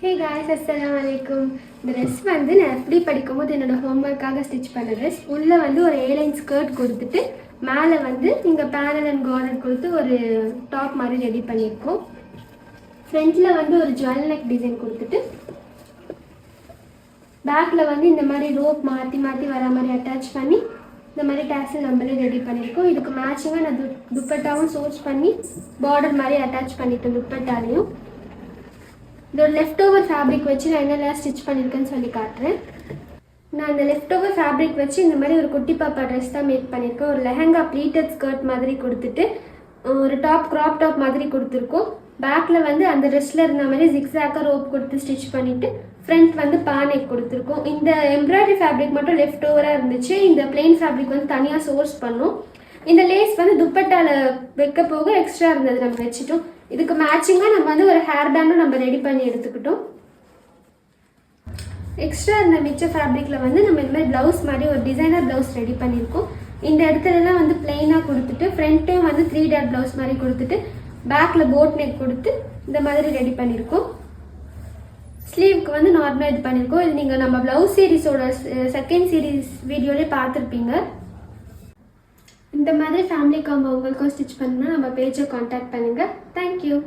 Hey guys, அஸ்ஸலாமு அலைக்கும். இந்த ட்ரெஸ் வந்து நான் எப்படி படிக்கும்போது என்னோடய ஹோம்ஒர்க்காக ஸ்டிச் பண்ண ட்ரெஸ். உள்ளே வந்து ஒரு ஏலைன் ஸ்கர்ட் கொடுத்துட்டு மேலே வந்து இங்கே பேனல் அண்ட் கார்டர் கொடுத்து ஒரு டாப் மாதிரி ரெடி பண்ணியிருக்கோம். ஃப்ரண்ட்டில் வந்து ஒரு ஜுவல் நெக் டிசைன் கொடுத்துட்டு பேக்கில் வந்து இந்த மாதிரி ரோப் மாற்றி மாற்றி வர மாதிரி அட்டாச் பண்ணி இந்த மாதிரி டேசல் நம்மளே ரெடி பண்ணியிருக்கோம். இதுக்கு மேட்சிங்காக நான் துப்பட்டாவும் சோர்ஸ் பண்ணி பார்டர் மாதிரி அட்டாச் பண்ணிட்டேன் துப்பட்டாலையும். இதோட லெஃப்ட் ஓவர் ஃபேப்ரிக் வச்சு நான் என்னெல்லாம் ஸ்டிச் பண்ணியிருக்கேன்னு சொல்லி காட்டுறேன். நான் இந்த லெஃப்ட் ஓவர் ஃபேப்ரிக் வச்சு இந்த மாதிரி ஒரு குட்டி பாப்பா ட்ரெஸ் தான் மேக் பண்ணியிருக்கேன். ஒரு லெஹங்கா ப்ளீட்டட் ஸ்கர்ட் மாதிரி கொடுத்துட்டு ஒரு க்ராப் டாப் மாதிரி கொடுத்துருக்கோம். பேக்கில் வந்து அந்த ட்ரெஸ்ஸில் இருந்த மாதிரி ஜிக்ஸாக்காக ரோப் கொடுத்து ஸ்டிச் பண்ணிவிட்டு ஃப்ரண்ட் வந்து பானெக் கொடுத்துருக்கோம். இந்த எம்ப்ராய்டரி ஃபேப்ரிக் மட்டும் லெஃப்ட் ஓவராக இருந்துச்சு. இந்த பிளெயின் ஃபேப்ரிக் வந்து தனியாக சோர்ஸ் பண்ணோம். இந்த லேஸ் வந்து துப்பட்டாவில் வைக்க போக எக்ஸ்ட்ரா இருந்தது, நம்ம வச்சுட்டோம். இதுக்கு மேட்சிங்காக நம்ம வந்து ஒரு ஹேர் பேண்டும் நம்ம ரெடி பண்ணி எடுத்துக்கிட்டோம். எக்ஸ்ட்ரா இருந்த மிச்ச ஃபேப்ரிக்கில் வந்து நம்ம இந்த மாதிரி ப்ளவுஸ் மாதிரி ஒரு டிசைனர் ப்ளவுஸ் ரெடி பண்ணியிருக்கோம். இந்த இடத்துலலாம் வந்து பிளெயினாக கொடுத்துட்டு ஃப்ரண்ட்டும் வந்து 3 டாட் ப்ளவுஸ் மாதிரி கொடுத்துட்டு பேக்கில் போட் நெக் கொடுத்து இந்த மாதிரி ரெடி பண்ணியிருக்கோம். ஸ்லீவுக்கு வந்து நார்மலாக இது பண்ணியிருக்கோம். இது நீங்கள் நம்ம ப்ளவுஸ் சீரீஸோட செகண்ட் சீரீஸ் வீடியோலேயே பார்த்துருப்பீங்க. இந்த மாதிரி ஃபேமிலி காம்போ உங்களுக்கும் ஸ்டிச் பண்ணணும்னா நம்ம பேஜை காண்டாக்ட் பண்ணுங்கள். தேங்க்யூ.